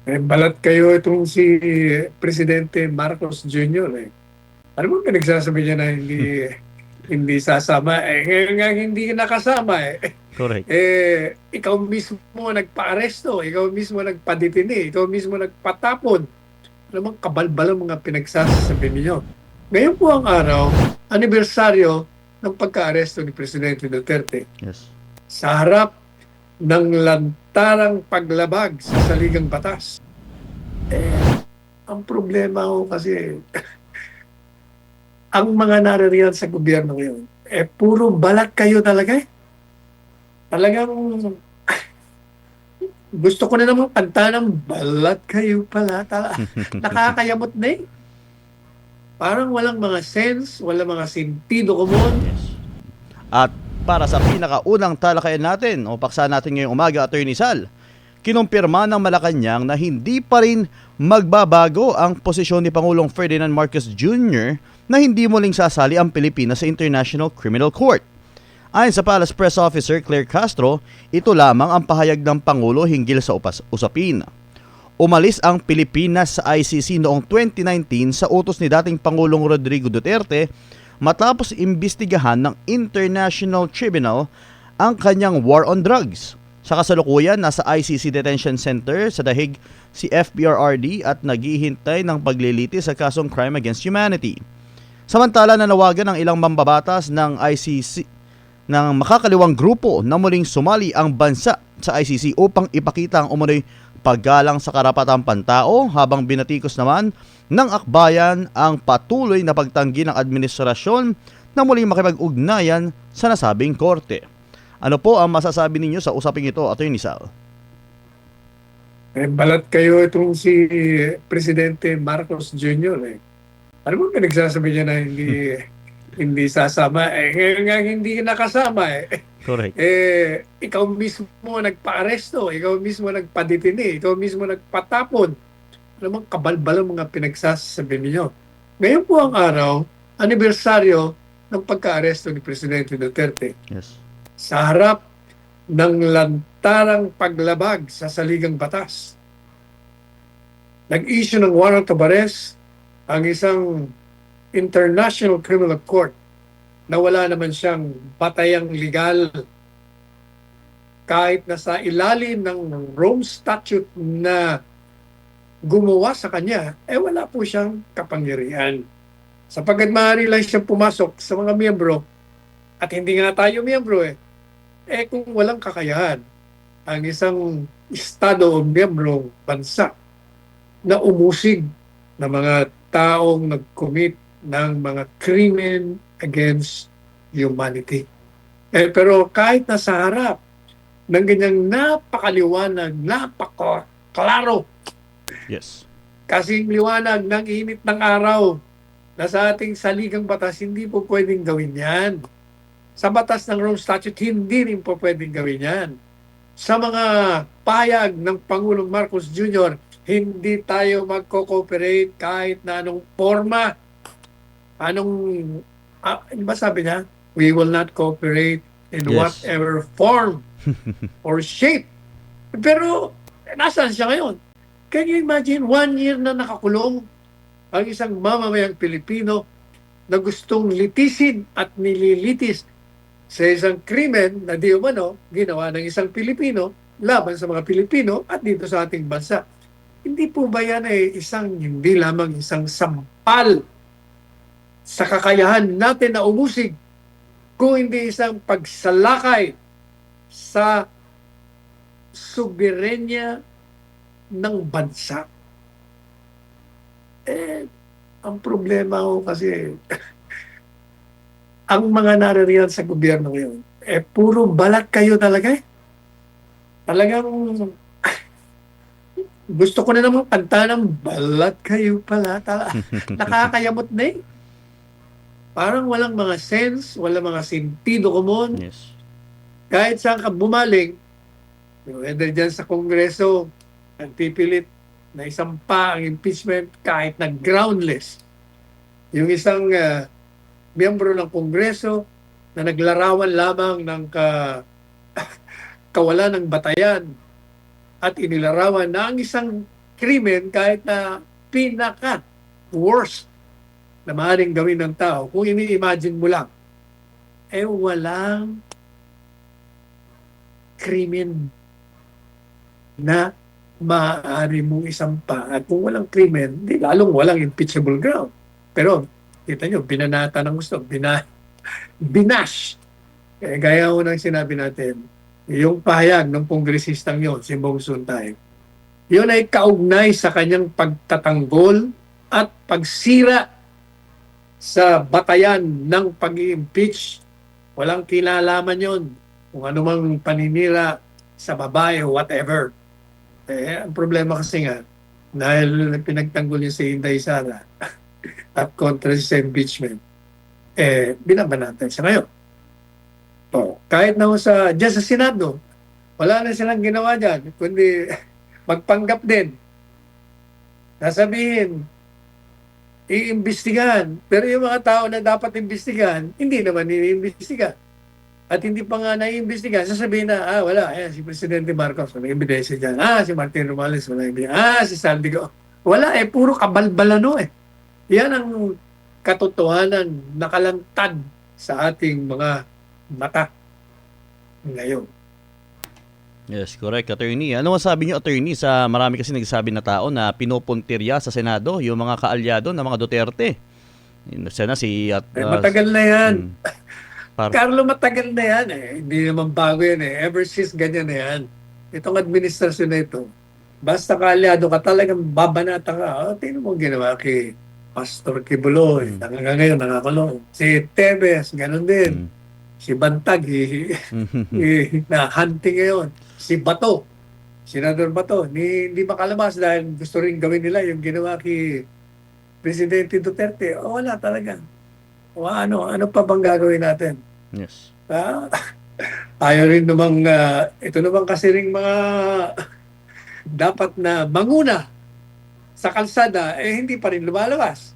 Balat kayo itong si Presidente Marcos Jr. eh. Ano mo pinagsasabi niya na hindi sasama? Ngayon nga hindi nakasama eh. Correct. Ikaw mismo nagpa-aresto, ikaw mismo nagpadetine, ikaw mismo nagpatapon. Ano mang kabalbal ang mga pinagsasabi niyo? Ngayon po ang araw, anibersaryo ng pagka-aresto ni Presidente Duterte. Yes. Sa harap ng lantarang paglabag sa saligang batas. Ang problema ko kasi, ang mga naririyan sa gobyerno ngayon, puro balat kayo talaga eh. Talagang gusto ko na naman kanta ng balat kayo pala. Nakakayamot na eh. Parang walang mga sense, walang mga sentido komon. Yes. At para sa pinakaunang talakayan natin o paksa natin ngayong umaga, Attorney Sal, kinumpirma ng Malacanang na hindi pa rin magbabago ang posisyon ni Pangulong Ferdinand Marcos Jr. na hindi muling sasali ang Pilipinas sa International Criminal Court. Ayon sa Palace Press Officer Claire Castro, ito lamang ang pahayag ng Pangulo hinggil sa usapin. Umalis ang Pilipinas sa ICC noong 2019 sa utos ni dating Pangulong Rodrigo Duterte matapos imbestigahan ng International Tribunal ang kanyang war on drugs. Sa kasalukuyan, nasa ICC Detention Center sa Dahig si FBRRD at naghihintay ng paglilitis sa kasong crime against humanity. Samantala, nanawagan ng ilang mambabatas ng ICC ng makakaliwang grupo na muling sumali ang bansa sa ICC upang ipakita ang umunoy paggalang sa karapatang pantao, habang binatikos naman ng akbayan ang patuloy na pagtanggi ng administrasyon na muling makipag-ugnayan sa nasabing korte. Ano po ang masasabi ninyo sa usaping ito, Attorney Sal? Balat kayo itong si Presidente Marcos Jr. eh. Ano mo pinagsasabi niya na hindi sasama? Ngayon nga hindi nakasama eh. Correct. Ikaw mismo nagpa-aresto, ikaw mismo nagpadetine, ikaw mismo nagpatapon. Ano mang kabalbal ang mga pinagsasabi niyo? Ngayon po ang araw, anibersaryo ng pagka-aresto ni Presidente Duterte. Yes. Sa harap ng lantarang paglabag sa saligang batas. Nag-issue ng warrant of arrest ang isang International Criminal Court na wala naman siyang batayang legal kahit na sa ilalim ng Rome Statute na gumawa sa kanya, wala po siyang kapangyarihan. Sapagkat maaari lang siyang pumasok sa mga miyembro at hindi nga tayo miyembro kung walang kakayahan ang isang estado o miyembro bansa na umusig ng mga taong nag-commit ng mga krimen against humanity. Pero kahit nasa harap ng ganyang napakaliwanag, napakaklaro, Yes. kasing liwanag ng init ng araw na sa ating saligang batas, hindi po pwedeng gawin yan. Sa batas ng Rome Statute, hindi rin po pwedeng gawin yan. Sa mga payag ng Pangulong Marcos Jr., hindi tayo magko-cooperate kahit na anong forma. Ano ba sabi niya? We will not cooperate in Yes. whatever form or shape. Pero, nasaan siya ngayon? Can you imagine, 1 year na nakakulong ang isang mamamayang Pilipino na gustong litisin at nililitis sa isang krimen na di umano ginawa ng isang Pilipino laban sa mga Pilipino at dito sa ating bansa. Hindi po ba yan hindi lamang isang sampal sa kakayahan natin na umusig, kung hindi isang pagsalakay sa soberenya ng bansa? Ang problema ko kasi, ang mga naririyan sa gobyerno ngayon, puro balat kayo talaga eh. Talagang gusto ko na naman kanta ng balat kayo pala. Nakakayamot na eh. Parang walang mga sense, walang mga sentido komon. Yes. Kahit saan ka bumaling, whether dyan sa Kongreso, nagpipilit na isampa ang impeachment kahit na groundless. Yung isang miyembro ng Kongreso na naglarawan lamang ng kawalan ng batayan at inilarawan na ang isang krimen kahit na pinaka-worst na maaaring gawin ng tao, kung ini-imagine mo lang, walang krimen na maaari mong isampa. At kung walang krimen, di lalong walang impeachable ground. Pero, kita nyo, binanata ng gusto, binash. Gaya ko nang sinabi natin, yung pahayag ng kongresistang yon, si Bong Suntay, yun ay kaugnay sa kanyang pagtatanggol at pagsira sa batayan ng pag-i-impeach. Walang kinalaman yon kung anumang paninira sa babae o whatever. Ang problema kasi nga, dahil pinagtanggol niya si Inday Sara at kontra sa impeachment, binabanatan siya ngayon. Kahit na dyan sa Senado, wala na silang ginawa dyan, kundi magpanggap din. Sasabihin, iimbestigahan. Pero yung mga tao na dapat imbestigahan, hindi naman iniimbestigahan. At hindi pa nga naiimbestigahan, sasabihin na, wala, si Presidente Marcos, wala ebidensya dyan. Si Martin Romales, wala ebidensya. Si Saldico. Wala, puro kabalbalano Yan ang katotohanan nakalantad sa ating mga mata ngayon. Yes, correct, attorney. Ano masabi niyo, attorney, sa marami kasi nagsasabi na tao na pinupuntirya sa Senado yung mga kaalyado ng mga Duterte? Sana Matagal na yan. Par- Carlo, matagal na yan Hindi naman bago yan Ever since ganyan na yan. Itong administrasyon na ito, basta kaalyado ka, talagang babanata ka. Tingnan mo ginawa kay Pastor Kibuloy. Hanggang ngayon, nakakulong. Si Tevez, ganun din. Si Bantag, na-hunting ngayon. Si Bato, Senador Bato, hindi makalabas dahil gusto rin gawin nila yung ginawa kay Presidente Duterte. Wala talaga. Ano pa bang gagawin natin? Yes. Ayaw rin namang, ito naman kasi rin mga dapat na manguna sa kalsada, hindi pa rin lumalabas.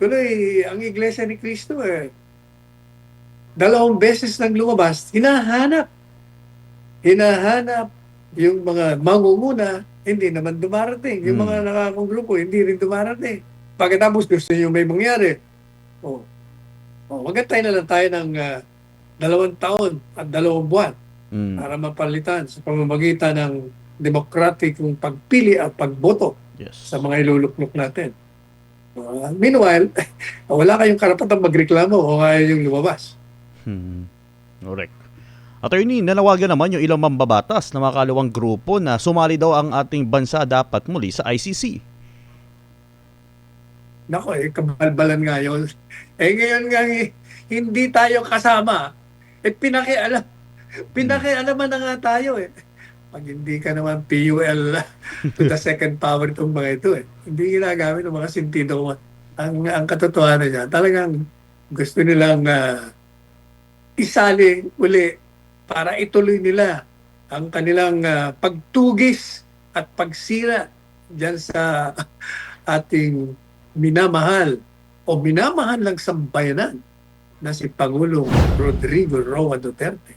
Tuloy, ang Iglesia ni Cristo 2 beses nang lumabas, hinahanap yung mga mangunguna, hindi naman dumarating. Yung mga nakakong grupo, hindi rin dumarating. Pagkatapos gusto nyo may mangyari. Magantay na lang tayo ng 2 taon at 2 buwan para mapalitan sa pamamagitan ng demokratikong pagpili at pagboto sa mga iluluklok natin. Meanwhile, wala kayong karapatang magreklamo o ayaw yung lumabas. Correct. Attorney, nanawagan naman yung ilang mambabatas na mga kalawang grupo na sumali daw ang ating bansa dapat muli sa ICC. Nako, kabalbalan nga yun. Ngayon nga, hindi tayo kasama. Pinakialaman na nga tayo Pag hindi ka naman PUL to the second power itong mga ito Hindi ginagamit ng mga sentido. Ang katotohanan niya, talagang gusto nilang isali uli para ituloy nila ang kanilang pagtugis at pagsira dyan sa ating minamahal o minamahal lang sambayanan na si Pangulong Rodrigo Roa Duterte.